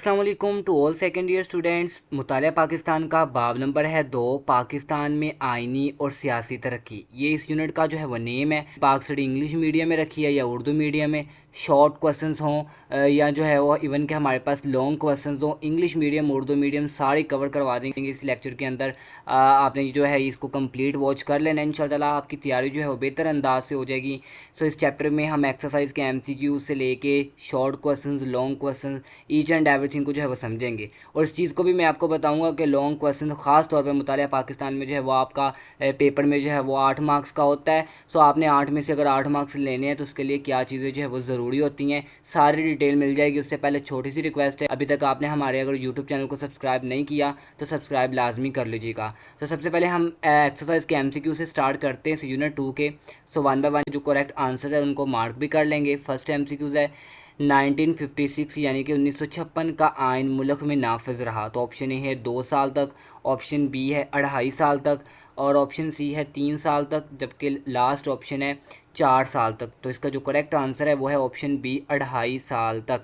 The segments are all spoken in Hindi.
अस्सलाम वालेकुम to all second year students. मुतालिया पाकिस्तान का बाब नंबर है 2, पाकिस्तान में आइनी और सियासी तरक्की। ये इस यूनिट का जो है वो नेम है। पाक स्टडी इंग्लिश मीडियम में रखी है या उर्दू मीडियम में, शॉर्ट क्वेश्चंस हों या जो है वो इवन के हमारे पास लॉन्ग क्वेश्चंस हों, इंग्लिश मीडियम उर्दू मीडियम सारे कवर करवा देंगे इस लेक्चर के अंदर। आपने जो है इसको कंप्लीट वॉच कर लेना, इंशाल्लाह आपकी तैयारी जो है वो बेहतर अंदाज से हो जाएगी। सो इस चैप्टर में हम एक्सरसाइज के MCQ से लेके short questions, long questions, each and everything को जो है वो समझेंगे। और इस चीज़ को भी मैं आपको बताऊंगा कि लॉन्ग क्वेश्चन ख़ास तौर पे मुतालिया पाकिस्तान में जो है वो आपका पेपर में जो है वो 8 मार्क्स का होता है। सो आपने 8 में से अगर 8 मार्क्स लेने हैं तो उसके लिए क्या चीज़ें जो है वो ज़रूरी होती हैं, सारी डिटेल मिल जाएगी। उससे पहले छोटी सी रिक्वेस्ट है, अभी तक आपने हमारे अगर यूट्यूब चैनल को सब्सक्राइब नहीं किया तो सब्सक्राइब लाजमी कर लीजिएगा। तो सबसे पहले हम एक्सरसाइज के MCQ से स्टार्ट करते हैं यूनिट 2 के। सो वन बाय वन जो करेक्ट आंसर है उनको मार्क भी कर लेंगे। फर्स्ट MCQ है 1956 यानी कि 1956 का आइन मुल्क में नाफिज रहा। तो ऑप्शन ए है 2 साल तक, ऑप्शन बी है 2.5 साल तक और ऑप्शन सी है 3 साल तक, जबकि लास्ट ऑप्शन है 4 साल तक। तो इसका जो करेक्ट आंसर है वो है ऑप्शन बी 2.5 साल तक।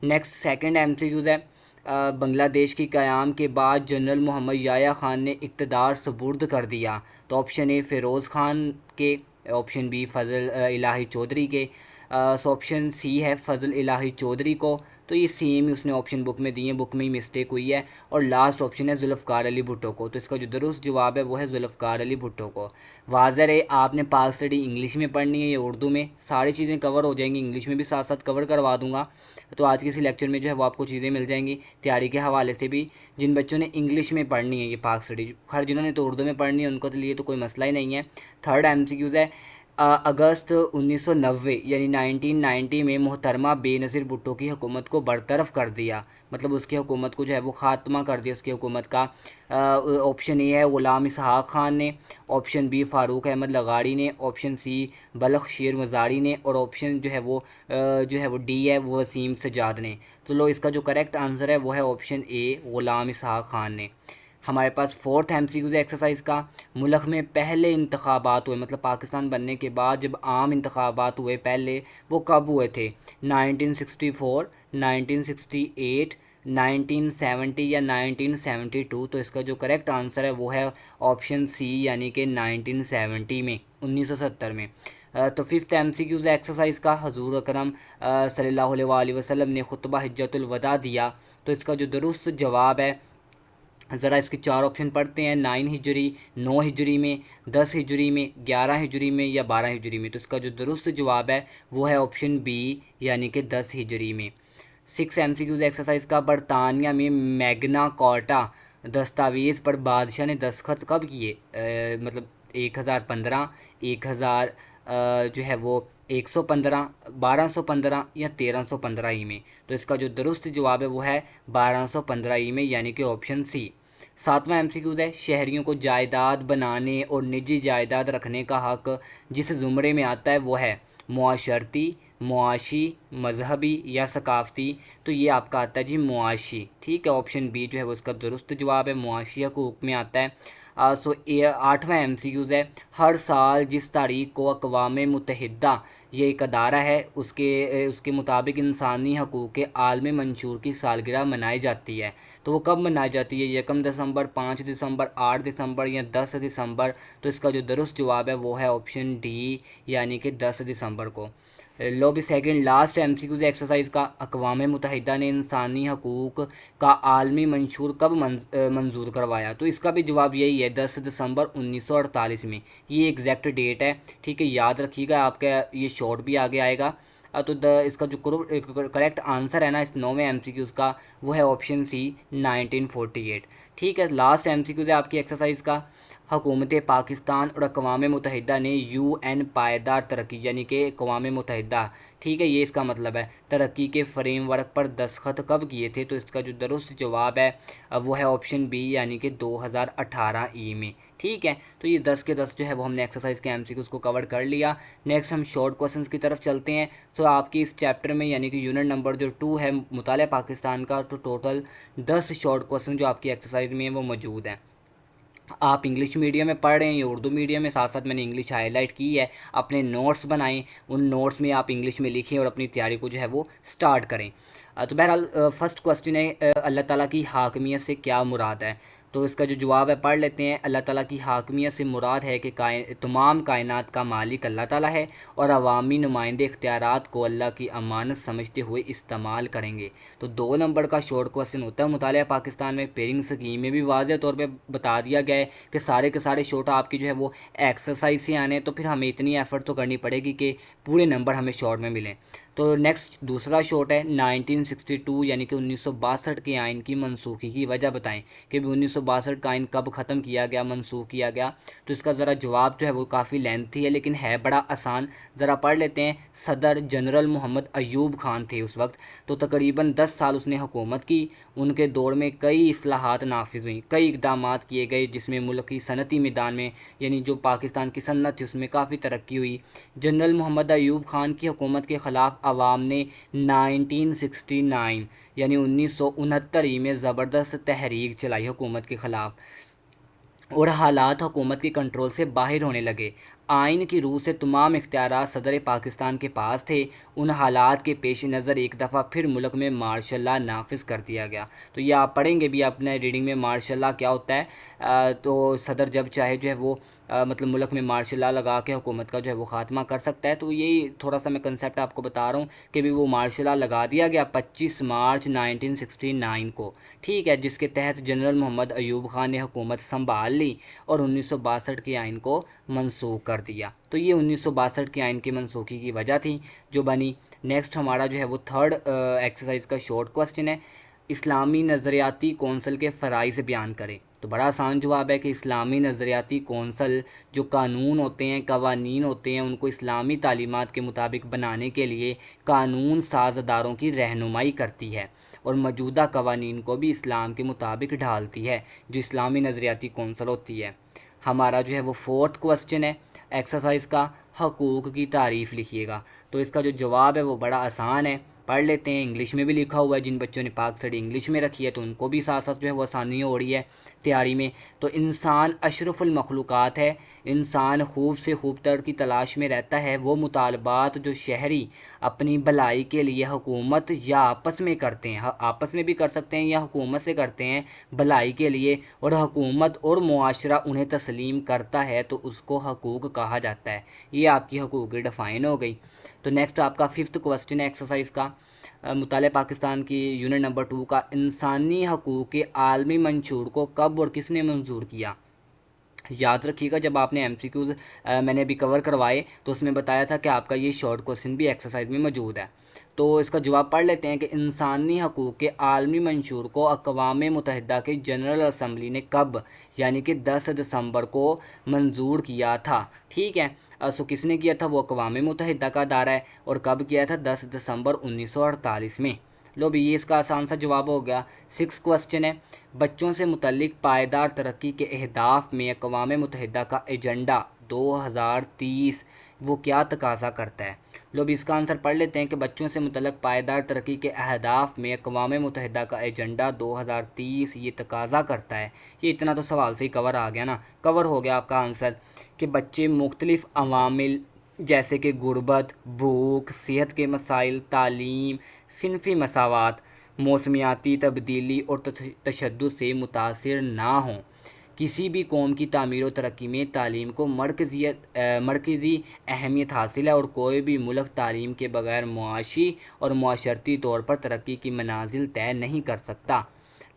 नेक्स्ट सेकंड MCQ है बांग्लादेश की क़याम के बाद जनरल मोहम्मद याया ख़ान ने इक़्तिदार सुपुर्द कर दिया। तो ऑप्शन ए फ़िरोज़ ख़ान के, ऑप्शन बी फ़ज़ल इलाही चौधरी के, ऑप्शन सी है फ़ज़ल इलाही चौधरी को। तो ये सेम ही उसने ऑप्शन बुक में दिए, बुक में ही मिस्टेक हुई है। और लास्ट ऑप्शन है जुल्फ़कार अली भुट्टो को। तो इसका जो दुरुस्त जवाब है वो है जुल्फ़कार अली भुट्टो को। वाज़ह है आपने पाक स्टडी इंग्लिश में पढ़नी है या उर्दू में, सारी चीज़ें कवर हो जाएंगी, इंग्लिश में भी साथ साथ कवर करवा दूंगा। तो आज के इसी लेक्चर में जो है वो आपको चीज़ें मिल जाएंगी तैयारी के हवाले से भी। जिन बच्चों ने इंग्लिश में पढ़नी है ये पाक स्टडी, खैर जिन्होंने तो उर्दू में पढ़नी है उनको तो लिए तो कोई मसला ही नहीं है। थर्ड MCQ है अगस्त 1990 यानी 1990 में मोहतरमा बेनज़ीर भुट्टो की हुकूमत को बरतरफ कर दिया। मतलब उसकी हुकूमत को जो है वो ख़ात्मा कर दिया उसकी हुकूमत का। ऑप्शन ए है ग़ुलाम इसहाक़ ख़ान ने, ऑप्शन बी फ़ारूक अहमद लगाड़ी ने, ऑप्शन सी बलख शेर मज़ारी ने और ऑप्शन जो है वो डी है वो वसीम सजाद ने। तो लो इसका जो करेक्ट आंसर है वो है ऑप्शन ए ग़ुलाम इसहाक़ ख़ान ने। हमारे पास फोर्थ MCQ है एक्सरसाइज का। मुल्क में पहले इंतखाबात हुए, मतलब पाकिस्तान बनने के बाद जब आम इंतखाबात हुए पहले, वो कब हुए थे? 1964, 1968, 1970 या 1972। तो इसका जो करेक्ट आंसर है वो है ऑप्शन सी यानी कि 1970 में, 1970 में। तो फिफ्थ MCQ है एक्सरसाइज का। हजूर अकरम सल्लल्लाहु अलैहि वसल्लम ने खुतबा हिज्जतुल वदा दिया। तो इसका जो दुरुस्त जवाब है, ज़रा इसके चार ऑप्शन पढ़ते हैं। 9 हिजरी, 9 हिजरी में, 10 हिजरी में, 11 हिजरी में या 12 हिजरी में। तो इसका जो दुरुस्त जवाब है वो है ऑप्शन बी यानी कि 10 हिजरी में। 6 MCQ एक्सरसाइज का। बरतानिया में मैग्ना कार्टा दस्तावेज़ पर बादशाह ने दस्तखत कब किए? मतलब 1015, 1000 जो है वो 115, 1215 या 1315 ई में। तो इसका जो दुरुस्त जवाब है वो है 1215 ई में यानी कि ऑप्शन सी। सातवां MCQ है शहरियों को जायदाद बनाने और निजी जायदाद रखने का हक जिस ज़ुमरे में आता है वो है मुआशरती, मुआशी, मजहबी या सकाफ़ती। तो ये आपका आता है जी मुआशी। ठीक है, ऑप्शन बी जो है वो उसका दुरुस्त जवाब है, मुआशी हकूक़ में आता है। आठवां MCQ है हर साल जिस तारीख को अक़वाम मुत्तहिदा ये एक अदारा है उसके मुताबिक इंसानी हकूक़ के आलमी मंशूर की सालगिरह मनाई जाती है। तो वो कब मनाई जाती है? 1 दिसंबर, 5 दिसंबर, 8 दिसंबर या 10 दिसंबर। तो इसका जो दुरुस्त जवाब है वो है ऑप्शन डी यानी कि 10 दिसंबर को। लो भी सेकंड लास्ट MCQ एक्सरसाइज का। अक़वाम मुत्तहिदा ने इंसानी हकूक़ का आलमी मंशूर कब मंजूर करवाया? तो इसका भी जवाब यही है 10 दिसंबर 1948 में। ये एग्जैक्ट डेट है, ठीक है, याद रखिएगा। आपका ये शॉर्ट भी आगे आएगा। तो इसका जो करेक्ट आंसर है ना इस 9वें MCQ का वो है ऑप्शन सी 1948। ठीक है, लास्ट MCQ है आपकी एक्सरसाइज का। हुकूमत पाकिस्तान और अक़वाम मुत्तहिदा ने UN पायदार तरक्की यानी कि अक़वाम मुत्तहिदा, ठीक है, ये इसका मतलब है तरक्की के फ्रेमवर्क पर दस्तखत कब किए थे? तो इसका जो दुरुस्त जवाब है वो है ऑप्शन बी यानी कि 2018 ई में। ठीक है, तो ये 10 के 10 जो है वो हमने एक्सरसाइज के MCQ को कवर कर लिया। नेक्स्ट हम शॉर्ट क्वेश्चंस की तरफ चलते हैं। तो आपकी इस चैप्टर में यानी कि यूनिट नंबर जो 2 है मुतालिया पाकिस्तान का, तो टोटल 10 शॉर्ट क्वेश्चन जो आपकी एक्सरसाइज में है वो मौजूद हैं। आप इंग्लिश मीडियम में पढ़ रहे हैं या उर्दू मीडियम में, साथ साथ मैंने इंग्लिश हाईलाइट की है। अपने नोट्स बनाएं, उन नोट्स में आप इंग्लिश में लिखें और अपनी तैयारी को जो है वो स्टार्ट करें। तो बहरहाल फर्स्ट क्वेश्चन है, अल्लाह ताला की हाकमियत से क्या मुराद है। तो इसका जो जवाब है पढ़ लेते हैं। अल्लाह ताला की हाकमियत से मुराद है कि तमाम कायनात का मालिक अल्लाह ताला है और अवामी नुमाइंदे इख्तियारात को अल्लाह की अमानत समझते हुए इस्तेमाल करेंगे। तो 2 नंबर का शॉर्ट क्वेश्चन होता है मुतालिया पाकिस्तान में। पेयरिंग स्कीम में भी वाज़ेह तौर पे बता दिया गया है कि सारे के सारे शॉर्ट आपकी जो है वो एक्सरसाइज से आने हैं, तो फिर हमें इतनी एफर्ट तो करनी पड़ेगी कि पूरे नंबर हमें शॉर्ट में मिलें। तो नेक्स्ट दूसरा शॉर्ट है 1962 यानी कि 1962 के आइन की मनसूखी की वजह बताएं कि 1962 का आइन कब ख़त्म किया गया, मनसूख किया गया। तो इसका ज़रा जवाब जो है वो काफ़ी लेंथी है लेकिन है बड़ा आसान। ज़रा पढ़ लेते हैं। सदर जनरल मोहम्मद अयूब खान थे उस वक्त, तो तकरीबन 10 साल उसने हुकूमत की। उनके दौर में कई इस्लाहात नाफिज हुई, कई इकदाम किए गए जिसमें मुल्क की सनती मैदान में यानी जो पाकिस्तान की सनत थी उसमें काफ़ी तरक्की हुई। जनरल मोहम्मद अयूब खान की हुकूमत के ख़िलाफ़ अवाम ने 1969 यानी 1969 में ज़बरदस्त तहरीक चलाई हुकूमत के ख़िलाफ़ और हालात हुकूमत के कंट्रोल से बाहर होने लगे। आइन की रूह से तमाम इख्तियारात सदर पाकिस्तान के पास थे। उन हालात के पेश नज़र एक दफ़ा फिर मुल्क में मार्शल लॉ नाफिज कर दिया गया। तो ये आप पढ़ेंगे भी अपने रीडिंग में, मार्शल लॉ क्या होता है। तो सदर जब चाहे जो है वो मतलब मुल्क में मार्शल लॉ लगा के हुकूमत का जो है वो ख़ात्मा कर सकता है। तो यही थोड़ा सा मैं कंसेप्ट आपको बता रहा हूँ कि भी वो मार्शल लॉ लगा दिया गया 25 मार्च 1969 को, ठीक है, जिसके तहत जनरल मोहम्मद अयूब खान ने हुकूमत संभाल ली और 1962 के आइन को मनसूख कर दिया। तो ये 1962 के आइन की मनसूखी की वजह थी जो बनी। नेक्स्ट हमारा जो है वो थर्ड एक्सरसाइज का शॉर्ट क्वेश्चन है, इस्लामी नज़रियाती कौंसल के फ़राइज़ बयान करें। तो बड़ा आसान जवाब है कि इस्लामी नज़रियाती कौंसल जो कानून होते हैं, कवानीन होते हैं, उनको इस्लामी तालीमात के मुताबिक बनाने के लिए कानून साज अदारों की रहनुमाई करती है और मौजूदा कवानीन को भी इस्लाम के मुताबिक ढालती है, जो इस्लामी नज़रियाती कौंसल होती है। हमारा जो है वो फोर्थ क्वेश्चन है एक्सरसाइज का, हकूक़ की तारीफ़ लिखिएगा। तो इसका जो जवाब है वो बड़ा आसान है, पढ़ लेते हैं। इंग्लिश में भी लिखा हुआ है, जिन बच्चों ने पाक स्टडी इंग्लिश में रखी है तो उनको भी साथ साथ जो है वो आसानी हो रही है तैयारी में। तो इंसान अशरफुल मखलूक़ात है, इंसान खूब से खूब तर की तलाश में रहता है। वो मुतालबात जो शहरी अपनी भलाई के लिए हुकूमत या आपस में करते हैं, आपस में भी कर सकते हैं या हुकूमत से करते हैं भलाई के लिए, और हुकूमत और मुआशरा उन्हें तस्लीम करता है तो उसको हकूक़ कहा जाता है। ये आपकी हकूक़ डिफ़ाइन हो गई। तो नेक्स्ट आपका फिफ्थ क्वेश्चन है एक्सरसाइज का, मुताले पाकिस्तान की यूनिट नंबर 2 का, इंसानी हकूक़ के आलमी मंशूर को कब और किसने मंजूर किया। याद रखिएगा जब आपने एमसीक्यूज़ मैंने अभी कवर करवाए तो उसमें बताया था कि आपका ये शॉर्ट क्वेश्चन भी एक्सरसाइज में मौजूद है। तो इसका जवाब पढ़ लेते हैं कि इंसानी हकूक़ के आलमी मंशूर को अक़वाम मुत्तहिदा की जनरल असम्बली ने कब यानी कि 10 दिसंबर को मंजूर किया था, ठीक है। सो किसने किया था, वो अक़वाम मुत्तहिदा का अदारा है और कब किया था, 10 दिसंबर 1948 में। लो भी ये इसका आसान सा जवाब हो गया। 6 क्वेश्चन है, बच्चों से मुतल्लिक पायदार तरक्की के अहदाफ में अक़वाम मुत्तहिदा का एजेंडा 2030 वो क्या तकाजा करता है। लो भी इसका आंसर पढ़ लेते हैं कि बच्चों से मुतल्लिक पायदार तरक्की के अहदाफ में अक़वाम मुत्तहिदा का एजेंडा 2030 ये तकाजा करता है। ये इतना तो सवाल से ही कवर आ गया ना, कवर हो गया आपका आंसर कि बच्चे मुख्तलिफ़ अवामिल जैसे कि गुर्बत, भूख, सेहत के मसाइल, तालीम, सिनफ़ी मसावात, मौसमियाती तब्दीली और तशद्दुद से मुतासिर ना हों। किसी भी कौम की तामीर व तरक्की में तालीम को मरकज़ी अहमियत हासिल है और कोई भी मुल्क तालीम के बग़ैर मुआशी और मुआशरती तौर पर तरक्की की मनाजिल तय नहीं कर सकता।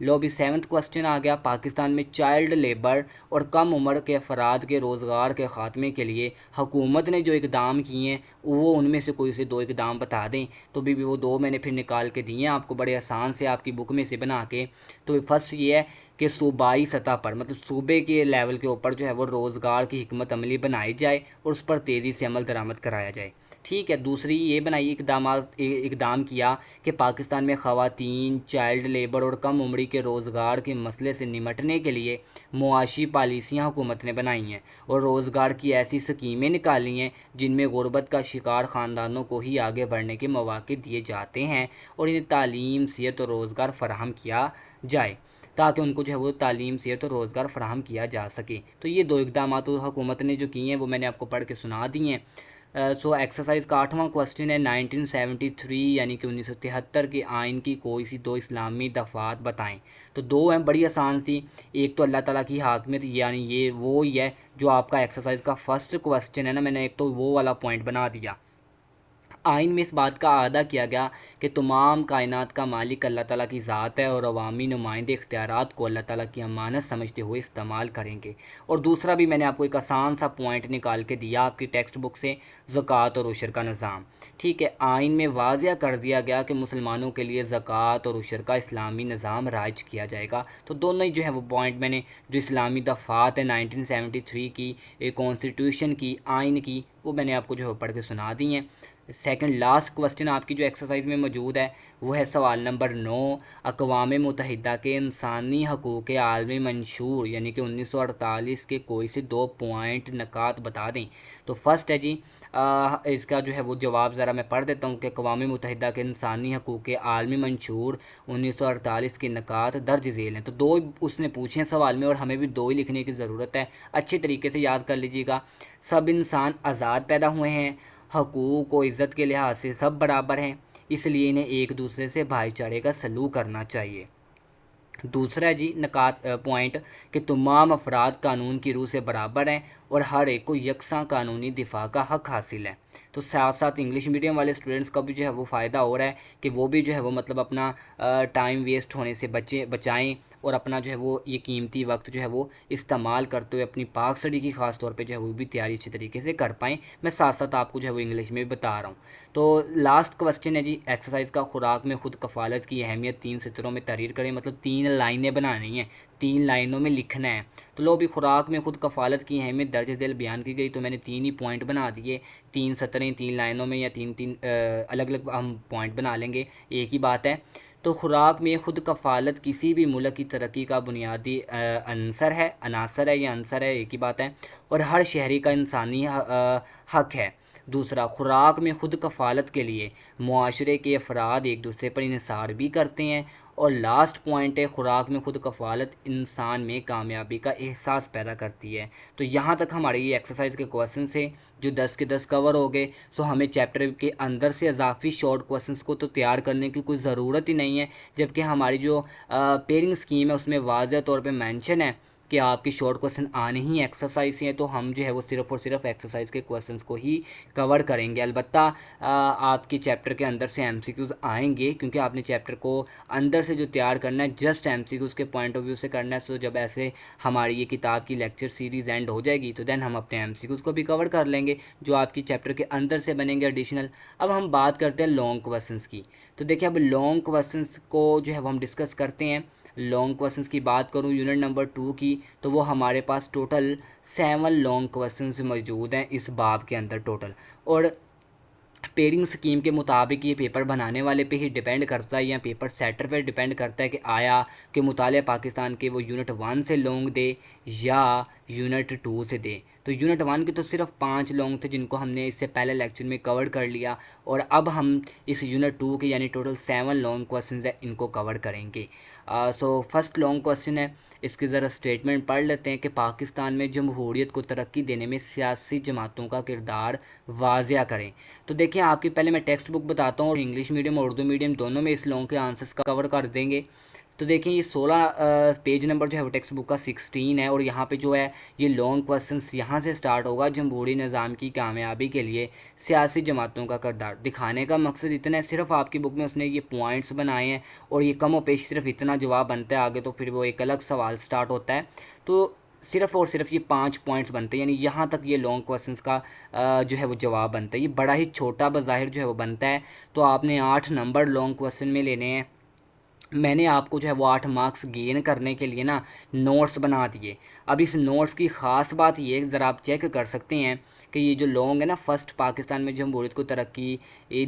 लो भी 7th क्वेश्चन आ गया, पाकिस्तान में चाइल्ड लेबर और कम उम्र के अफराद के रोज़गार के ख़ात्मे के लिए हुकूमत ने जो इकदाम किए हैं वो उनमें से कोई से 2 इकदाम बता दें। तो भी वो 2 मैंने फिर निकाल के दिए हैं आपको बड़े आसान से आपकी बुक में से बना के। तो फर्स्ट ये है कि सूबाई सतह पर मतलब सूबे के लेवल के ऊपर जो है वो रोज़गार की हिकमत अमली बनाई जाए और उस पर तेज़ी से अमल दरामद कराया जाए, ठीक है। दूसरी ये बनाई इकदाम किया कि पाकिस्तान में ख़वातीन, चाइल्ड लेबर और कम उम्री के रोज़गार के मसले से निमटने के लिए मुआशी पॉलिसियाँ हुकूमत ने बनाई हैं और रोज़गार की ऐसी स्कीमें निकाली हैं जिनमें गुर्बत का शिकार ख़ानदानों को ही आगे बढ़ने के मौक़े दिए जाते हैं और इन्हें तालीम, सेहत और रोज़गार फ़राहम किया जाए। ताकि उनको जो है वो तालीम, सेहत और रोज़गार फराहम किया जा सके। तो ये 2 इक़दाम तो हुकूमत ने जो किए हैं वो मैंने आपको पढ़ के सुना दिए हैं। सो एक्सरसाइज का 8वां क्वेश्चन है 1973 यानी कि 1973 के आइन की कोई सी 2 इस्लामी दफ़ात बताएं। तो 2 हैं, बड़ी आसान थी। एक तो अल्लाह ताला की हाकमियत, यानी ये वो ही है जो आपका एक्सरसाइज का फर्स्ट क्वेश्चन है ना, मैंने एक तो वो वाला पॉइंट बना दिया। आइन में इस बात का अदा किया गया कि तमाम कायनात का मालिक अल्लाह ताला की ज़ात है और अवामी नुमाइंदे इख्तियारात को अल्लाह ताला की अमानत समझते हुए इस्तेमाल करेंगे। और दूसरा भी मैंने आपको एक आसान सा पॉइंट निकाल के दिया आपकी टेक्स्ट बुक से, ज़कात और उशर का निज़ाम। ठीक है, आइन में वाज़िया कर दिया गया कि मुसलमानों के लिए ज़कात और उशर का इस्लामी निज़ाम राइज किया जाएगा। तो दोनों ही जो है वो पॉइंट मैंने जो इस्लामी दफ़ात है 1973 की, कॉन्स्टिट्यूशन की, आइन की, वो मैंने आपको जो है पढ़ के सुना दी हैं। सेकंड लास्ट क्वेश्चन आपकी जो एक्सरसाइज में मौजूद है वो है सवाल नंबर 9। अक़वाम मुत्तहिदा के इंसानी हकूक़ आलमी मंशूर यानी कि 1948 के कोई से 2 पॉइंट नकात बता दें। तो फर्स्ट है जी, इसका जो है वो जवाब ज़रा मैं पढ़ देता हूँ कि अक़वाम मुत्तहिदा के इंसानी हकूक़ आलमी मंशूर 1948 के नकात दर्ज झेल हैं। तो 2 उसने पूछे हैं सवाल में और हमें भी 2 ही लिखने की ज़रूरत है। अच्छे तरीके से याद कर लीजिएगा। सब इंसान आज़ाद पैदा हुए हैं, हकूक़ व इज़्ज़त के लिहाज से सब बराबर हैं, इसलिए इन्हें एक दूसरे से भाईचारे का सलूक करना चाहिए। दूसरा है जी नकात पॉइंट कि तमाम अफराद कानून की रूह से बराबर हैं और हर एक को यकसा कानूनी दिफा का हक़ हासिल है। तो साथ साथ इंग्लिश मीडियम वाले स्टूडेंट्स का भी जो है वो फ़ायदा हो रहा है कि वो भी जो है वो मतलब अपना टाइम वेस्ट होने से बचाएं और अपना जो है वो ये कीमती वक्त जो है वो इस्तेमाल करते हुए अपनी पाक स्टडी की ख़ास तौर पे जो है वो भी तैयारी अच्छी तरीके से कर पाएँ। मैं साथ साथ आपको जो है वो इंग्लिश में भी बता रहा हूँ। तो लास्ट क्वेश्चन है जी, एक्सरसाइज का खुराक में खुद कफ़ालत की अहमियत 3 सत्रों में तहरीर करें। मतलब 3 लाइनें बनानी हैं, 3 लाइनों में लिखना है। तो लो भी खुराक में खुद कफ़ालत की अहमियत दर्ज झेल बयान की गई, तो मैंने 3 ही पॉइंट बना दिए। 3 सतरें 3 लाइनों में या 3 अलग अलग हम पॉइंट बना लेंगे, एक ही बात है। तो खुराक में खुद कफ़ालत किसी भी मुल्क की तरक्की का बुनियादी अनासर है या अंसर है, एक ही बात है, और हर शहरी का इंसानी हक है। दूसरा, खुराक में खुद कफ़ालत के लिए मुआशरे के अफराद एक दूसरे पर इन्हिसार भी करते हैं। और लास्ट पॉइंट है, खुराक में खुद कफ़ालत इंसान में कामयाबी का एहसास पैदा करती है। तो यहाँ तक हमारे ये एक्सरसाइज के क्वेश्चन थे जो 10 के 10 कवर हो गए। सो हमें चैप्टर के अंदर से इजाफी शॉर्ट क्वेश्चंस को तो तैयार करने की कोई ज़रूरत ही नहीं है, जबकि हमारी जो पेयरिंग स्कीम है उसमें वाज़ह तौर पे मेंशन है कि आपके शॉर्ट क्वेश्चन आने ही एक्सरसाइज से हैं। तो हम जो है वो सिर्फ़ और सिर्फ एक्सरसाइज के क्वेश्चंस को ही कवर करेंगे। अलबत्ता आपके चैप्टर के अंदर से एमसीक्यूज़ आएंगे, क्योंकि आपने चैप्टर को अंदर से जो तैयार करना है जस्ट एमसीक्यूज़ के पॉइंट ऑफ व्यू से करना है। सो जब ऐसे हमारी ये किताब की लेक्चर सीरीज़ एंड हो जाएगी तो देन हम अपने एमसीक्यूज़ को भी कवर कर लेंगे जो आपकी चैप्टर के अंदर से बनेंगे एडिशनल। अब हम बात करते हैं लॉन्ग क्वेश्चंस की। तो देखिए, अब लॉन्ग क्वेश्चंस को जो है वो हम डिस्कस करते हैं। लॉन्ग क्वेश्चंस की बात करूं यूनिट नंबर 2 की, तो वो हमारे पास टोटल 7 लॉन्ग क्वेश्चंस मौजूद हैं इस बाब के अंदर टोटल। और पेयरिंग स्कीम के मुताबिक ये पेपर बनाने वाले पे ही डिपेंड करता है या पेपर सेटर पे डिपेंड करता है कि आया कि मुतालिया पाकिस्तान के वो यूनिट 1 से लॉन्ग दे या यूनिट 2 से दे। तो यूनिट 1 के तो सिर्फ 5 लॉन्ग थे जिनको हमने इससे पहले लेक्चर में कवर कर लिया, और अब हम इस यूनिट 2 के यानी टोटल 7 लॉन्ग क्वेश्चन है इनको कवर करेंगे। सो फर्स्ट लॉन्ग क्वेश्चन है, इसकी ज़रा स्टेटमेंट पढ़ लेते हैं कि पाकिस्तान में जमहूरियत को तरक्की देने में सियासी जमातों का किरदार वाज़िया करें। तो देखिए, आपकी पहले मैं टेक्स्ट बुक बताता हूँ और इंग्लिश मीडियम और उर्दू मीडियम दोनों में इस लॉन्ग के आंसर्स का कवर कर देंगे। तो देखिए, ये 16 पेज नंबर जो है वो टेक्स्ट बुक का 16 है, और यहाँ पे जो है ये लॉन्ग क्वेश्चंस यहाँ से स्टार्ट होगा। जमहूरी निज़ाम की कामयाबी के लिए सियासी जमातों का किरदार दिखाने का मकसद इतना है, सिर्फ आपकी बुक में उसने ये पॉइंट्स बनाए हैं और ये कम और पेश सिर्फ इतना जवाब बनता है, आगे तो फिर वो एक अलग सवाल स्टार्ट होता है। तो सिर्फ और सिर्फ ये 5 पॉइंट्स बनते हैं, यानी यहाँ तक ये लॉन्ग क्वेश्चंस का जो है वो जवाब बनता है। ये बड़ा ही छोटा बज़ाहिर जो है वो बनता है। तो आपने 8 नंबर लॉन्ग क्वेश्चन में लेने हैं। मैंने आपको जो है वो 8 मार्क्स गेन करने के लिए ना नोट्स बना दिए। अब इस नोट्स की ख़ास बात ये ज़रा आप चेक कर सकते हैं कि ये जो लॉन्ग है ना, फर्स्ट पाकिस्तान में जमहूरियत को तरक्की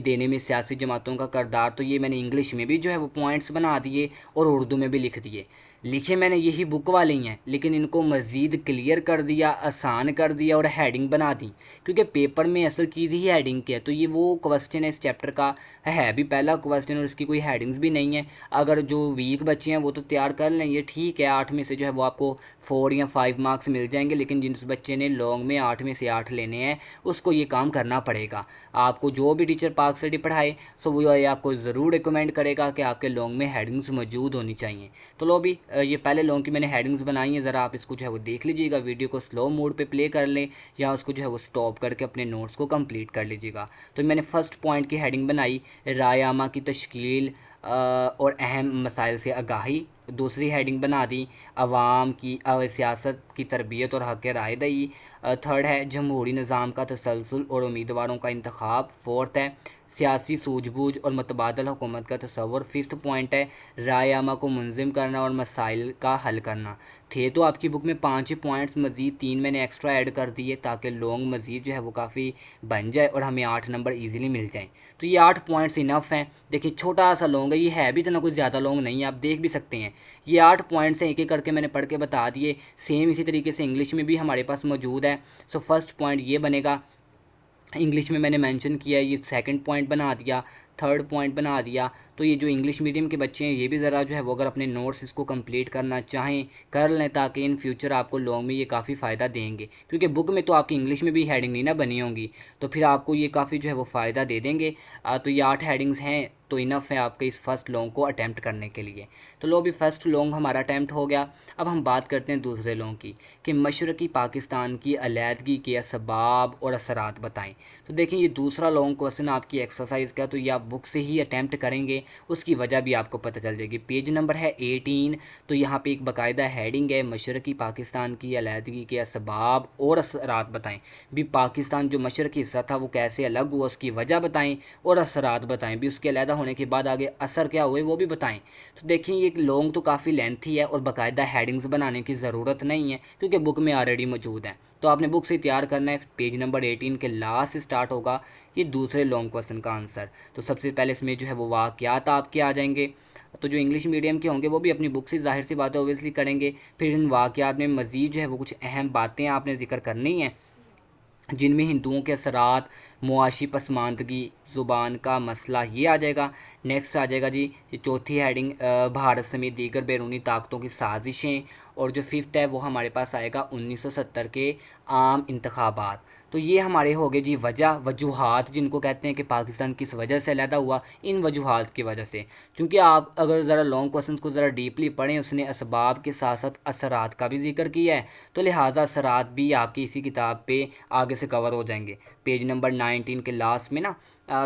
देने में सियासी जमातों का किरदार, तो ये मैंने इंग्लिश में भी जो है वो पॉइंट्स बना दिए और उर्दू में भी लिख दिए। लिखे मैंने यही बुक वाले ही हैं, लेकिन इनको मज़ीद क्लियर कर दिया, आसान कर दिया और हेडिंग बना दी, क्योंकि पेपर में असल चीज़ ही हेडिंग की है। तो ये वो क्वेश्चन है इस चैप्टर का, है भी पहला क्वेश्चन और इसकी कोई हेडिंग्स भी नहीं है। अगर जो वीक बच्चे हैं वो तो तैयार कर लें, ये ठीक है, 8 में से जो है वो आपको 4 या 5 मार्क्स मिल जाएंगे। लेकिन जिस बच्चे ने लॉन्ग में 8 में से 8 लेने हैं उसको ये काम करना पड़ेगा। आपको जो भी टीचर पाक स्टडी पढ़ाए सो वो ये आपको ज़रूर रिकमेंड करेगा कि आपके लॉन्ग में हेडिंग्स मौजूद होनी चाहिए। तो लो भी ये पहले लॉन्ग की मैंने हेडिंग्स बनाई हैं, ज़रा आप इसको जो है वो देख लीजिएगा, वीडियो को स्लो मोड पे प्ले कर लें या उसको जो है वो स्टॉप करके अपने नोट्स को कंप्लीट कर लीजिएगा। तो मैंने फ़र्स्ट पॉइंट की हेडिंग बनाई, रायआमा की तश्कील और अहम मसाइल से आगाही। दूसरी हेडिंग बना दी, अवाम की सियासत की तरबियत और हक़ राय दही। थर्ड है, जमहूरी निज़ाम का तसलसल और उम्मीदवारों का इंतखाब। फोर्थ है, सियासी सूझबूझ और मतबादल हुकूमत का तस्वर। फिफ्थ पॉइंट है, रायआमा को मुंज़िम करना और मसाइल का हल करना। थे तो आपकी बुक में 5 ही पॉइंट्स, मज़ीद 3 मैंने एक्स्ट्रा ऐड कर दिए ताकि लॉन्ग मज़ीद जो है वो काफ़ी बन जाए और हमें 8 नंबर ईज़िली मिल जाएँ। तो ये 8 पॉइंट्स इनफ हैं। देखिए छोटा सा लॉन्ग है, ये है भी इतना कुछ ज़्यादा लॉन्ग नहीं है, आप देख भी सकते हैं। ये 8 पॉइंट्स हैं, एक एक करके मैंने पढ़ के बता दिए। सेम इसी तरीके से इंग्लिश में भी हमारे पास मौजूद है। सो फर्स्ट पॉइंट ये बनेगा, इंग्लिश में मैंने मेंशन किया है, ये सेकंड पॉइंट बना दिया, थर्ड पॉइंट बना दिया। तो ये जो इंग्लिश मीडियम के बच्चे हैं ये भी ज़रा जो है वो अगर अपने नोट्स इसको कंप्लीट करना चाहें कर लें, ताकि इन फ्यूचर आपको लॉन्ग में ये काफ़ी फ़ायदा देंगे, क्योंकि बुक में तो आपकी इंग्लिश में भी हेडिंग नहीं ना बनी होंगी, तो फिर आपको ये काफ़ी जो है वो फ़ायदा दे देंगे। तो ये 8 हेडिंग्स हैं तो इनफ है आपके इस फर्स्ट लॉन्ग को अटैम्प्ट करने के लिए। तो लो भी फर्स्ट लॉन्ग हमारा अटैम्प्ट हो गया। अब हम बात करते हैं दूसरे लॉन्ग की, कि मशरक़ी पाकिस्तान की अलहदगी के असबाब और असरात बताएं। तो देखिए ये दूसरा लॉन्ग क्वेश्चन आपकी एक्सरसाइज का, तो ये आप बुक से ही अटैम्प्ट करेंगे, उसकी वजह भी आपको पता चल जाएगी। पेज नंबर है 18, तो यहाँ पे एक बाकायदा हेडिंग है, मशरक़ी पाकिस्तान की अलहदगी के असबाब और असरात बताएं। भी पाकिस्तान जो मशरक़ी हिस्सा था वो कैसे अलग हुआ, उसकी वजह बताएं और असरात बताएं भी, उसके अलहदा होने के बाद आगे असर क्या हुए वो भी बताएं। तो देखिए ये लॉन्ग तो काफ़ी लेंथी है और बाकायदा हेडिंग्स बनाने की ज़रूरत नहीं है, क्योंकि बुक में ऑलरेडी मौजूद है। तो आपने बुक से तैयार करना है। पेज नंबर 18 के लास्ट से स्टार्ट होगा ये दूसरे लॉन्ग क्वेश्चन का आंसर। तो सबसे पहले इसमें जो है वो वाक़यात आपके आ जाएंगे। तो जो इंग्लिश मीडियम के होंगे वो भी अपनी बुक से ज़ाहिर सी बात है ओबियसली करेंगे। फिर इन वाक़यात में मज़ीद जो है वो कुछ अहम बातें आपने ज़िक्र करनी है, जिनमें हिंदुओं के असरात, मुआशी पसमानदगी, ज़ुबान का मसला, ये आ जाएगा। नेक्स्ट आ जाएगा जी ये चौथी हेडिंग, भारत समेत दीगर बैरूनी ताकतों की साजिशें। और जो फिफ्थ है वो हमारे पास आएगा 1970 के आम इंतखाबात। तो ये हमारे हो गए जी वजूहात, जिनको कहते हैं कि पाकिस्तान किस वजह से अलहदा हुआ, इन वजूहात की वजह से। क्योंकि आप अगर ज़रा लॉन्ग क्वेश्चन को ज़रा डीपली पढ़ें, उसने असबाब के साथ साथ असरात का भी जिक्र किया है, तो लिहाजा असरात भी आपकी इसी किताब पे आगे से कवर हो जाएंगे। पेज नंबर 19 के लास्ट में ना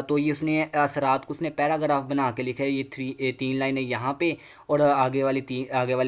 तो ये उसने असरात को उसने पैराग्राफ बना के लिखा है। ये 3 लाइनें यहाँ पे और आगे वाले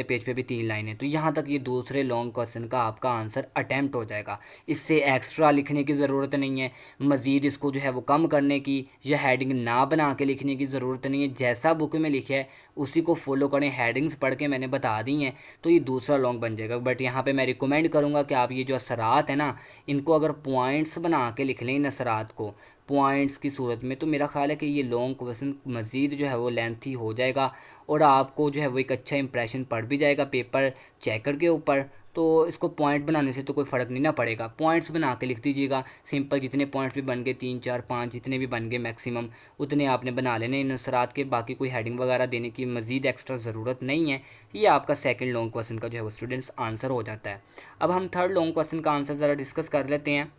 पेज पे भी 3 लाइनें। तो यहाँ तक ये दूसरे लॉन्ग क्वेश्चन का आपका आंसर अटैम्प्ट हो जाएगा। इससे एक्स्ट्रा लिखने की ज़रूरत नहीं है, मज़ीद इसको जो है वो कम करने की या हेडिंग ना बना के लिखने की ज़रूरत नहीं है। जैसा बुक में लिखा है उसी को फॉलो करें, हेडिंग्स पढ़ के मैंने बता दी हैं, तो ये दूसरा लॉन्ग बन जाएगा। बट यहाँ पे मैं रिकमेंड करूँगा कि आप ये जो असरात है ना, इनको अगर पॉइंट्स बना के लिख लें इन असरात को पॉइंट्स की सूरत में, तो मेरा ख्याल है कि ये लॉन्ग क्वेश्चन मज़ीद जो है वो लेंथी हो जाएगा और आपको जो है वो एक अच्छा इंप्रेशन पड़ भी जाएगा पेपर चेकर के ऊपर। तो इसको पॉइंट बनाने से तो कोई फ़र्क नहीं ना पड़ेगा, पॉइंट्स बना के लिख दीजिएगा सिंपल। जितने पॉइंट्स भी बन गए 3 4 5 जितने भी बन गए मैक्सिमम, उतने आपने बना लेने इन असरात के। बाकी कोई हेडिंग वगैरह देने की मज़ीद एक्स्ट्रा ज़रूरत नहीं है। ये आपका सेकंड लॉन्ग क्वेश्चन का जो है वो स्टूडेंट्स आंसर हो जाता है। अब हम थर्ड लॉन्ग क्वेश्चन का आंसर ज़रा डिस्कस कर लेते हैं।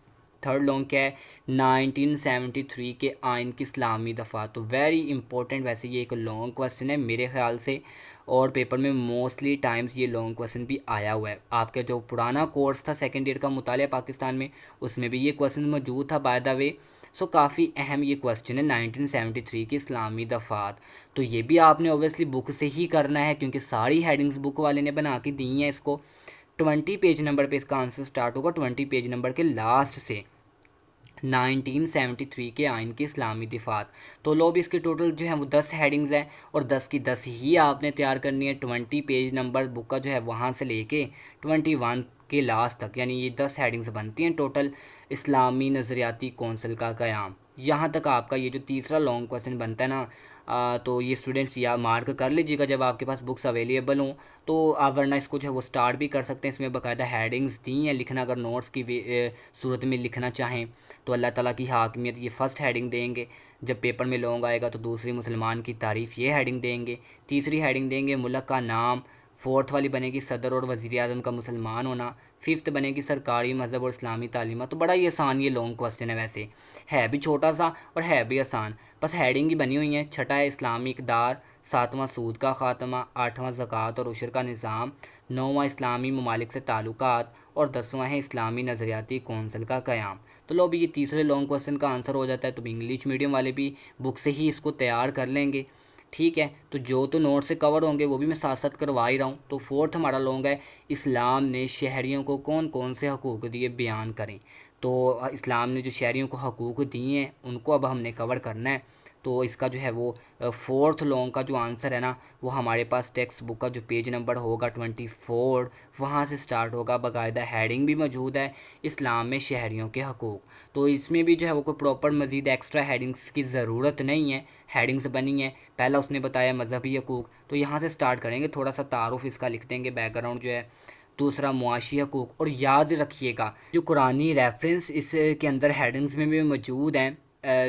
थर्ड लॉन्ग क्या है, 1973 के आइन की इस्लामी दफ़ा। तो वेरी इंपॉर्टेंट, वैसे ये एक लॉन्ग क्वेश्चन है मेरे ख्याल से, और पेपर में मोस्टली टाइम्स ये लॉन्ग क्वेश्चन भी आया हुआ है। आपका जो पुराना कोर्स था सेकेंड ईयर का मुतालिया पाकिस्तान में, उसमें भी ये क्वेश्चन मौजूद था बाय द वे। सो काफ़ी अहम ये क्वेश्चन है 1973 की इस्लामी दफ़ात। तो ये भी आपने ओबियसली बुक से ही करना है, क्योंकि सारी हेडिंग्स बुक वाले ने बना के दी हैं इसको। 20 पेज नंबर पे इसका आंसर स्टार्ट होगा, 20 पेज नंबर के लास्ट से। 1973 के आइन की इस्लामी दिफात। तो लो भी इसके टोटल जो है वो 10 हेडिंग्स हैं और 10 की 10 ही आपने तैयार करनी है। 20 पेज नंबर बुक का जो है वहाँ से लेके 21 के लास्ट तक, यानी ये 10 हेडिंग्स बनती हैं टोटल। इस्लामी नज़रियाती कौंसिल का क़याम, यहाँ तक आपका ये जो तीसरा लॉन्ग क्वेश्चन बनता है ना, तो ये स्टूडेंट्स या मार्क कर लीजिएगा जब आपके पास बुक्स अवेलेबल हों। तो आप वरना इसको जो है वो स्टार्ट भी कर सकते हैं। इसमें बाकायदा हेडिंग्स दी हैं लिखना, अगर नोट्स की सूरत में लिखना चाहें तो अल्लाह ताला की हाकिमियत ये फ़र्स्ट हेडिंग देंगे। जब पेपर में लॉन्ग आएगा तो दूसरी मुसलमान की तारीफ़ ये हेडिंग देंगे। तीसरी हेडिंग देंगे मुल्क का नाम। फोर्थ वाली बनेगी सदर और वज़ीर आज़म का मुसलमान होना। फिफ्थ बनेगी सरकारी मज़हब और इस्लामी तालीमत। तो बड़ा ही आसान ये लॉन्ग क्वेश्चन है, वैसे है भी छोटा सा और है भी आसान, बस हेडिंग ही बनी हुई है। छठा है इस्लामी इक़दार। सातवां सूद का ख़ात्मा। आठवां ज़कात और उशर का निज़ाम। नौवां इस्लामी ममालिक से ताल्लुकात। और 10वां है इस्लामी नज़रियाती कौंसल का क़याम। तो लो भी ये तीसरे लॉन्ग क्वेश्चन का आंसर हो जाता है। तो इंग्लिश मीडियम वाले भी बुक से ही इसको तैयार कर लेंगे, ठीक है। तो जो तो नोट से कवर होंगे वो भी मैं साथ साथ करवा ही रहा हूँ। तो फोर्थ हमारा लॉन्ग है इस्लाम ने शहरियों को कौन कौन से हकूक़ दिए बयान करें। तो इस्लाम ने जो शहरियों को हकूक़ दिए हैं उनको अब हमने कवर करना है। तो इसका जो है वो फोर्थ लॉन्ग का जो आंसर है ना, वो हमारे पास टेक्स्ट बुक का जो पेज नंबर होगा 24 वहाँ से स्टार्ट होगा। बाकायदा हेडिंग भी मौजूद है इस्लाम में शहरियों के हकूक़। तो इसमें भी जो है वो कोई प्रॉपर मज़ीद एक्स्ट्रा हेडिंग्स की ज़रूरत नहीं है, हेडिंग्स बनी है। पहला उसने बताया मज़हबी हकूक़, तो यहाँ से स्टार्ट करेंगे। थोड़ा सा तारुफ इसका लिख देंगे, बैकग्राउंड जो है। दूसरा मुआशी हकूक़। और याद रखिएगा जो कुरानी रेफरेंस इसके अंदर हेडिंग्स में भी मौजूद हैं,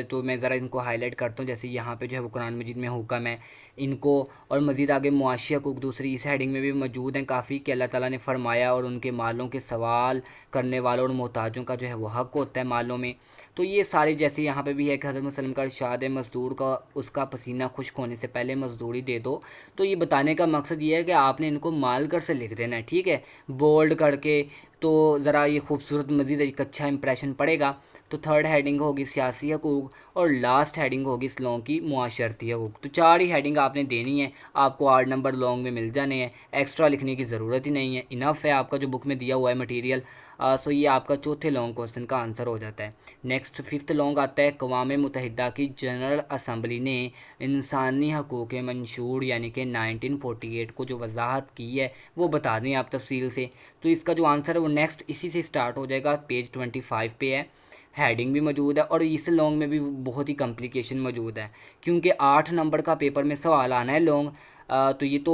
तो मैं ज़रा इनको हाईलाइट करता हूँ। जैसे यहाँ पे जो है वो कुरान मजीद में हुक्म है इनको, और मज़ीद आगे मुआशी हकूक़ दूसरी इस हेडिंग में भी मौजूद हैं काफ़ी, कि अल्लाह ताला ने फ़रमाया और उनके मालों के सवाल करने वालों और मोहताजों का जो है वो हक़ होता है मालों में। तो ये सारे, जैसे यहाँ पे भी है कि हज़रत वसल्लम का इरशाद है मज़दूर का उसका पसीना खुश्क होने से पहले मज़दूरी दे दो। तो ये बताने का मकसद ये है कि आपने इनको माल कर से लिख देना है, ठीक है, बोल्ड करके। तो ज़रा ये खूबसूरत मज़ीद एक अच्छा इंप्रेशन पड़ेगा। तो थर्ड हेडिंग होगी सियासी हकूक़ और लास्ट हेडिंग होगी इस लॉन्ग की मुआशरती हकूक़। तो चार ही हेडिंग आपने देनी है, आपको 8 नंबर लॉन्ग में मिल जाने हैं, एक्स्ट्रा लिखने की ज़रूरत ही नहीं है, इनफ है आपका जो बुक में दिया हुआ है मटीरियल। सो ये आपका चौथे लॉन्ग क्वेश्चन का आंसर हो जाता है। नेक्स्ट फिफ्थ लॉन्ग आता है अक़वाम मुत्तहिदा की जनरल असम्बली ने इंसानी हकूक़ मंशूर यानी कि 1948 को जो वजाहत की है वो बता दें आप तफसील से। तो इसका जो आंसर है वो नेक्स्ट इसी से स्टार्ट हो जाएगा, पेज 25 पे है। हेडिंग भी मौजूद है और इस लॉन्ग में भी बहुत ही कॉम्प्लिकेशन मौजूद है, क्योंकि 8 नंबर का पेपर में सवाल आना है लॉन्ग। तो ये तो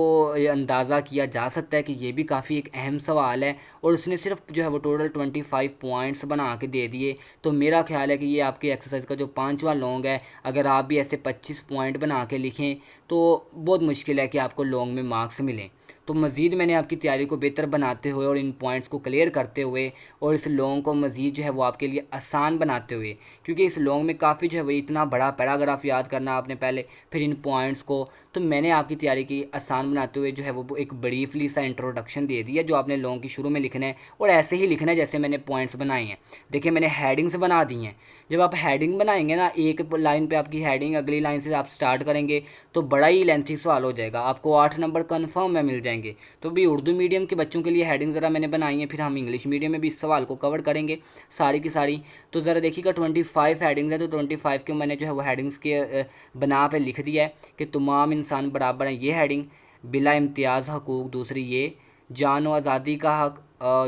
अंदाज़ा किया जा सकता है कि ये भी काफ़ी एक अहम सवाल है, और उसने सिर्फ जो है वो टोटल 25 पॉइंट्स बना के दे दिए। तो मेरा ख्याल है कि ये आपकी एक्सरसाइज का जो 5वां लॉन्ग है, अगर आप भी ऐसे 25 पॉइंट बना के लिखें तो बहुत मुश्किल है कि आपको लॉन्ग में मार्क्स मिलें। तो मज़ीद मैंने आपकी तैयारी को बेहतर बनाते हुए और इन पॉइंट्स को क्लियर करते हुए और इस लॉन्ग को मज़ीद जो है वो आपके लिए आसान बनाते हुए, क्योंकि इस लॉन्ग में काफ़ी जो है वो इतना बड़ा पैराग्राफ याद करना आपने पहले, फिर इन पॉइंट्स को, तो मैंने आपकी तैयारी की आसान बनाते हुए जो है वो एक ब्रीफली सा इंट्रोडक्शन दे दिया जो आपने लॉन्ग की शुरू में लिखना है, और ऐसे ही लिखना है जैसे मैंने पॉइंट्स बनाए हैं। देखिए मैंने हेडिंग्स बना दी हैं। जब आप हेडिंग बनाएंगे ना, एक लाइन पे आपकी हेडिंग, अगली लाइन से आप स्टार्ट करेंगे तो बड़ा ही लेंथी सवाल हो जाएगा, आपको 8 नंबर कन्फर्म में मिल जाएंगे। तो भी उर्दू मीडियम के बच्चों के लिए हेडिंग ज़रा मैंने बनाई है, फिर हम इंग्लिश मीडियम में भी इस सवाल को कवर करेंगे सारी की सारी। तो ज़रा देखिएगा 25 हेडिंग्स है, तो 25 के मैंने जो है वो हेडिंग्स के बना पे लिख दिया है कि तमाम इंसान बराबर हैं, ये हेडिंग। बिला इम्तियाज़ हकूक़ दूसरी, ये जान व आज़ादी का हक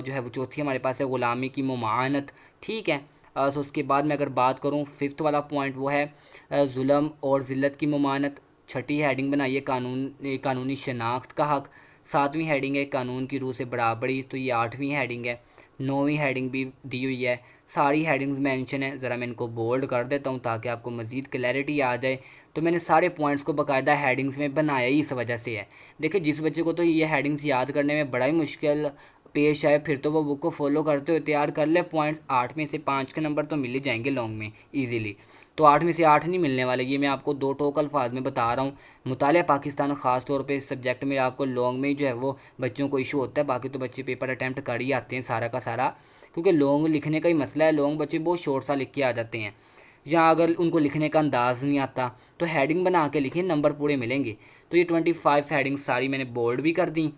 जो है वो चौथी हमारे पास है, ग़ुलामी की मुमानत, ठीक है। सो उसके बाद मैं अगर बात करूँ फिफ्थ वाला पॉइंट वो है जुल्म और ज़िल्लत की मुमानत। छठी हेडिंग बनाइए कानूनी शनाख्त का हक। सातवीं हेडिंग है कानून की रूह से बराबरी, तो ये आठवीं हेडिंग है। नौवीं हेडिंग भी दी हुई है, सारी हेडिंग्स मेंशन है। ज़रा मैं इनको बोल्ड कर देता हूँ ताकि आपको मज़ीद क्लैरिटी आ जाए। तो मैंने सारे पॉइंट्स को बाकायदा हेडिंग्स में बनाया ही इस वजह से है। देखिए जिस बच्चे को तो ये हेडिंग्स याद करने में बड़ा ही मुश्किल पेश आए, फिर तो वो बुक को फॉलो करते हुए तैयार कर ले पॉइंट्स, 8 में से 5 के नंबर तो मिल ही जाएंगे लॉन्ग में ईजीली। तो 8 में से 8 नहीं मिलने वाले, ये मैं आपको दो टोक अल्फाज में बता रहा हूँ। मुतालिया पाकिस्तान ख़ास तौर पे इस सब्जेक्ट में आपको लॉन्ग में जो है वो बच्चों को इशू होता है, बाकी तो बच्चे पेपर अटैम्प्ट कर ही आते हैं सारा का सारा, क्योंकि लॉन्ग लिखने का ही मसला है। लॉन्ग बच्चे बहुत शॉर्ट सा लिख के आ जाते हैं, या अगर उनको लिखने का अंदाज़ नहीं आता तो हेडिंग बना के लिखें, नंबर पूरे मिलेंगे। तो ये 25 हेडिंग सारी मैंने बोल्ड भी कर दी।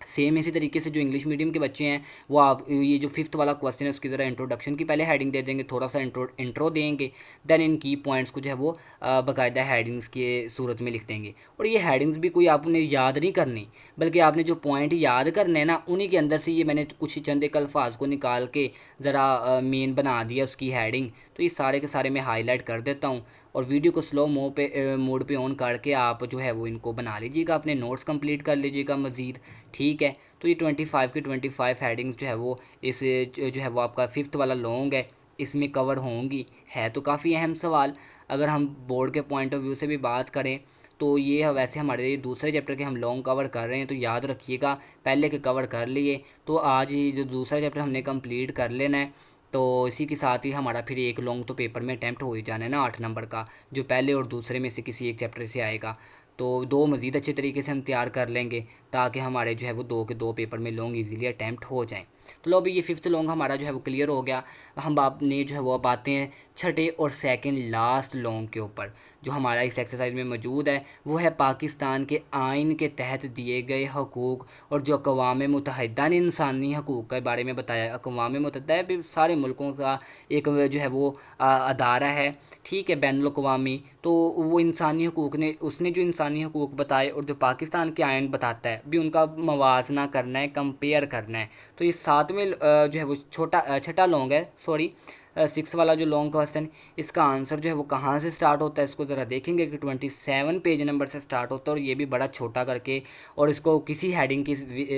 सेम इसी तरीके से जो इंग्लिश मीडियम के बच्चे हैं वो आप ये जो फिफ्थ वाला क्वेश्चन है उसकी ज़रा इंट्रोडक्शन की पहले हेडिंग दे देंगे, थोड़ा सा इंट्रो देंगे, देन इन की पॉइंट्स को जो है वो बाकायदा हेडिंग्स के सूरत में लिख देंगे। और ये हेडिंग्स भी कोई आपने याद नहीं करनी, बल्कि आपने जो पॉइंट याद करने हैं ना उन्हीं के अंदर से ये मैंने कुछ चंद एक अल्फाज को निकाल के ज़रा मेन बना दिया उसकी हेडिंग। तो ये सारे के सारे मैं हाईलाइट कर देता हूँ और वीडियो को स्लो मोड पे ऑन करके आप जो है वो इनको बना लीजिएगा, अपने नोट्स कंप्लीट कर लीजिएगा मज़ीद। ठीक है, तो ये 25 की 25 हेडिंग्स जो है वो इस जो है वो आपका फिफ्थ वाला लॉन्ग है, इसमें कवर होंगी। है तो काफ़ी अहम सवाल। अगर हम बोर्ड के पॉइंट ऑफ व्यू से भी बात करें तो ये वैसे हमारे दूसरे चैप्टर के हम लॉन्ग कवर कर रहे हैं, तो याद रखिएगा पहले के कवर कर लिए, तो आज ही जो दूसरा चैप्टर हमने कंप्लीट कर लेना है। तो इसी के साथ ही हमारा फिर एक लॉन्ग तो पेपर में अटैम्प्ट हो ही जाना है ना 8 नंबर का, जो पहले और दूसरे में से किसी एक चैप्टर से आएगा। तो दो मज़ीद अच्छे तरीके से हम तैयार कर लेंगे ताकि हमारे जो है वो 2 के 2 पेपर में लॉन्ग इजीली अटैम्प्ट हो जाएं। तो लो अभी ये फिफ्थ लॉन्ग हमारा जो है वो क्लियर हो गया। हम आपने जो है वो अब आते हैं छठे और सेकंड लास्ट लॉन्ग के ऊपर, जो हमारा इस एक्सरसाइज में मौजूद है। वो है पाकिस्तान के आइन के तहत दिए गए हकूक़ और जो अक़वाम मुत्तहिदा ने इंसानी हकूक़ के बारे में बताया। अक़वाम मुत्तहिदा भी सारे मुल्कों का एक जो है वो अदारा है, ठीक है, बैनुल-अक़वामी। तो वो इंसानी हकूक़ ने उसने जो इंसानी हकूक़ बताए और जो पाकिस्तान के आइन बताता है भी, उनका मवाजना करना है, कंपेयर करना है। तो ये सातवें जो है वो छठा लॉन्ग है, सॉरी सिक्स वाला जो लॉन्ग क्वेश्चन, इसका आंसर जो है वो कहाँ से स्टार्ट होता है इसको ज़रा देखेंगे कि 27 पेज नंबर से स्टार्ट होता है, और ये भी बड़ा छोटा करके, और इसको किसी हेडिंग की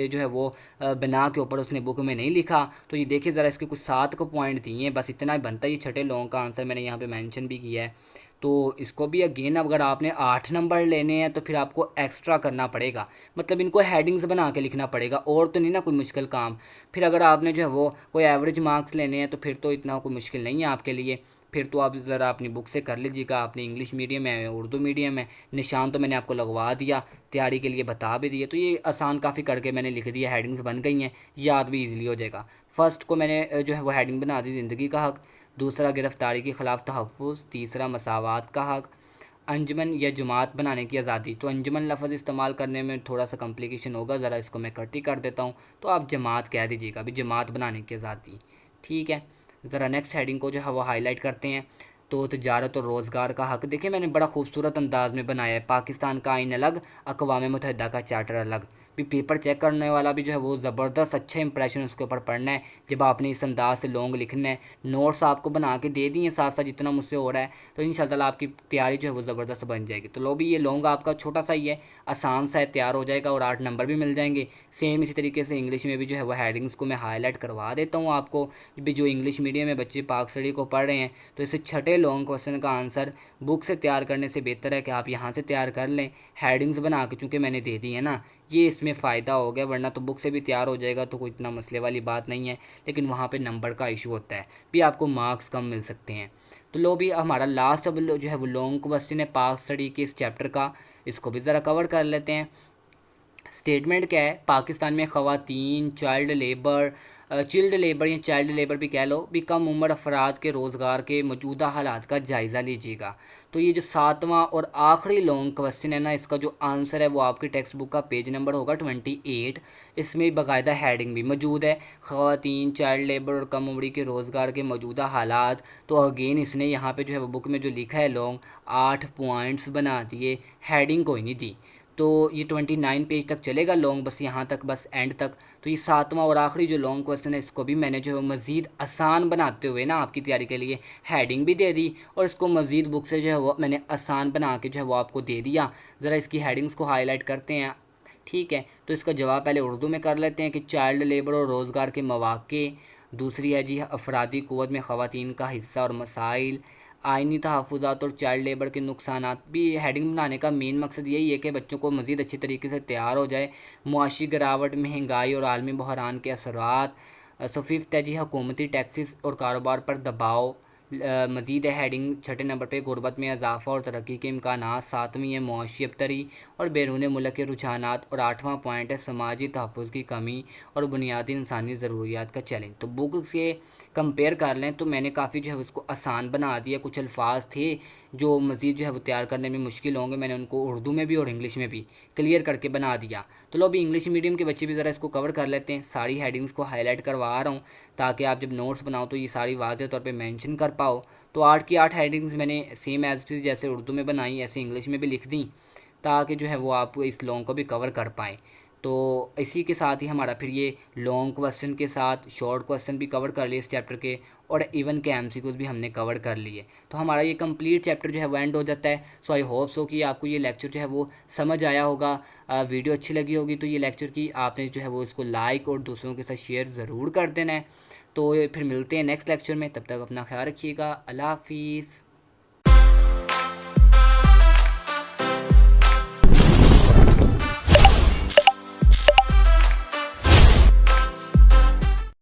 जो है वो बना के ऊपर उसने बुक में नहीं लिखा। तो ये देखिए ज़रा, इसके कुछ 7 को पॉइंट दिए हैं, बस इतना ही बनता है। ये छठे लॉन्ग का आंसर मैंने यहाँ पे मेंशन भी किया है। तो इसको भी अगेन अगर आपने 8 नंबर लेने हैं तो फिर आपको एक्स्ट्रा करना पड़ेगा, मतलब इनको हेडिंग्स बना के लिखना पड़ेगा, और तो नहीं ना कोई मुश्किल काम। फिर अगर आपने जो है वो कोई एवरेज मार्क्स लेने हैं तो फिर तो इतना कोई मुश्किल नहीं है आपके लिए। फिर तो आप ज़रा अपनी बुक से कर लीजिएगा, अपनी इंग्लिश मीडियम है उर्दू मीडियम है, निशान तो मैंने आपको लगवा दिया, तैयारी के लिए बता भी दिया। तो ये आसान काफ़ी करके मैंने लिख दिया, हेडिंग्स बन गई हैं, याद भी ईजिली हो जाएगा। फर्स्ट को मैंने जो है वो हेडिंग बना दी ज़िंदगी का हक़, दूसरा गिरफ़्तारी के ख़िलाफ़ तहफ़्फ़ुज़, तीसरा मसावात का हक़, अंजमन या जमात बनाने की आज़ादी। तो अंजमन लफ्ज़ इस्तेमाल करने में थोड़ा सा कॉम्प्लिकेशन होगा, ज़रा इसको मैं कट ही कर देता हूँ, तो आप जमात कह दीजिएगा, अभी जमात बनाने की आज़ादी। ठीक है, ज़रा नेक्स्ट हेडिंग को जो है वो हाईलाइट करते हैं। तो तजारत और रोज़गार का हक़, देखिए मैंने बड़ा खूबसूरत अंदाज़ में बनाया है। पाकिस्तान का आइन अलग, अक़वाम मुत्तहिदा का चार्टर अलग। भी पेपर चेक करने वाला भी जो है वो ज़बरदस्त अच्छा इंप्रेशन उसके ऊपर पढ़ना है जब आपने इस अंदाज से लॉन्ग लिखना है। नोट्स आपको बना के दे दिए साथ साथ जितना मुझसे हो रहा है, तो इंशाल्लाह आपकी तैयारी जो है वो ज़बरदस्त बन जाएगी। तो लो भी ये लॉन्ग आपका छोटा सा ही है, आसान सा है, तैयार हो जाएगा और 8 नंबर भी मिल जाएंगे। सेम इसी तरीके से इंग्लिश में भी जो है वो हेडिंग्स को मैं हाईलाइट करवा देता हूँ आपको भी। जो इंग्लिश मीडियम में बच्चे पाक स्टडी को पढ़ रहे हैं तो इसे छठे लॉन्ग क्वेश्चन का आंसर बुक से तैयार करने से बेहतर है कि आप यहाँ से तैयार कर लें, हेडिंग्स बना के, चूँकि मैंने दे दी है ना, ये इसमें फ़ायदा हो गया। वरना तो बुक से भी तैयार हो जाएगा तो कोई इतना मसले वाली बात नहीं है, लेकिन वहाँ पे नंबर का इशू होता है, भी आपको मार्क्स कम मिल सकते हैं। तो लो भी हमारा लास्ट अब जो है वो लॉन्ग क्वेश्चन है पाक स्टडी के इस चैप्टर का, इसको भी ज़रा कवर कर लेते हैं। स्टेटमेंट क्या है, पाकिस्तान में ख़वातीन चिल्ड लेबर या चाइल्ड लेबर भी कह लो, भी कम उम्र अफराद के रोज़गार के मौजूदा हालात का जायज़ा लीजिएगा। तो ये जो 7वां और आखिरी लॉन्ग क्वेश्चन है ना, इसका जो आंसर है वो आपकी टेक्स्ट बुक का पेज नंबर होगा 28। इसमें बाकायदा हेडिंग भी मौजूद है, ख़वातीन, चाइल्ड लेबर और कम उम्री के रोज़गार के मौजूदा हालात। तो अगेन इसने यहाँ पे जो है वो बुक में जो लिखा है लॉन्ग 8 पॉइंट्स बना दिए, हेडिंग कोई नहीं दी। तो ये 29 पेज तक चलेगा लॉन्ग, बस यहाँ तक, बस एंड तक। तो ये 7वां और आखिरी जो लॉन्ग क्वेश्चन है इसको भी मैंने जो है मज़ीद आसान बनाते हुए ना आपकी तैयारी के लिए हेडिंग भी दे दी, और इसको मज़ीद बुक से जो है वो मैंने आसान बना के जो है वो आपको दे दिया। ज़रा इसकी हेडिंग्स को हाईलाइट करते हैं। ठीक है, तो इसका जवाब पहले उर्दू में कर लेते हैं कि चाइल्ड लेबर और रोज़गार के मौक़े। दूसरी है जी अफरादी क़ुव्वत में ख़वातीन का हिस्सा और मसाइल। आइनी तहफ़्फ़ुज़ात और चाइल्ड लेबर के नुकसानात। भी हेडिंग बनाने का मेन मकसद यही है कि बच्चों को मज़ीद अच्छी तरीके से तैयार हो जाए। मुआशी गिरावट, महंगाई और आलमी बहरान के असरात। सो फिफ्थ है जी हुकूमती टैक्सेस और कारोबार पर दबाव। मज़ीद है हेडिंग छठे नंबर पे गुर्बत में इजाफ़ा और तरक्की के इम्कानात। सातवीं है मुआशी अबतरी और बैरून मुल्क के रुझानात, और 8वां पॉइंट है समाजी तहफ़्फ़ुज़ की कमी और बुनियादी इंसानी ज़रूरियात का चैलेंज। तो बुक से कंपेयर कर लें तो मैंने काफ़ी जो है उसको आसान बना दिया। कुछ अल्फाज थे जो मज़ीद जो है वो तैयार करने में मुश्किल होंगे, मैंने उनको उर्दू में भी और इंग्लिश में भी क्लियर करके बना दिया। तो लो अभी इंग्लिश मीडियम के बच्चे भी ज़रा इसको कवर कर लेते हैं। सारी हेडिंग्स को हाईलाइट करवा रहा हूँ ताकि आप जब नोट्स बनाओ तो ये सारी वाज़ेह तौर पे मेंशन कर पाओ। तो 8 की 8 हेडिंग्स मैंने सेम एज इट इज़ जैसे उर्दू में बनाई ऐसे इंग्लिश में भी लिख दी, ताकि जो है वो आप इस लॉन्ग को भी कवर कर पाएँ। तो इसी के साथ ही हमारा फिर ये लॉन्ग क्वेश्चन के साथ शॉर्ट क्वेश्चन भी कवर कर लिए इस चैप्टर के, और इवन के एमसीक्यूज भी हमने कवर कर लिए। तो हमारा ये कंप्लीट चैप्टर जो है वो एंड हो जाता है। सो आई होप सो कि आपको ये लेक्चर जो है वो समझ आया होगा। वीडियो अच्छी लगी होगी तो ये लेक्चर की आपने जो है वो इसको लाइक और दूसरों के साथ शेयर ज़रूर कर देना है। तो फिर मिलते हैं नेक्स्ट लेक्चर में, तब तक अपना ख्याल रखिएगा। अल्लाह हाफिज़।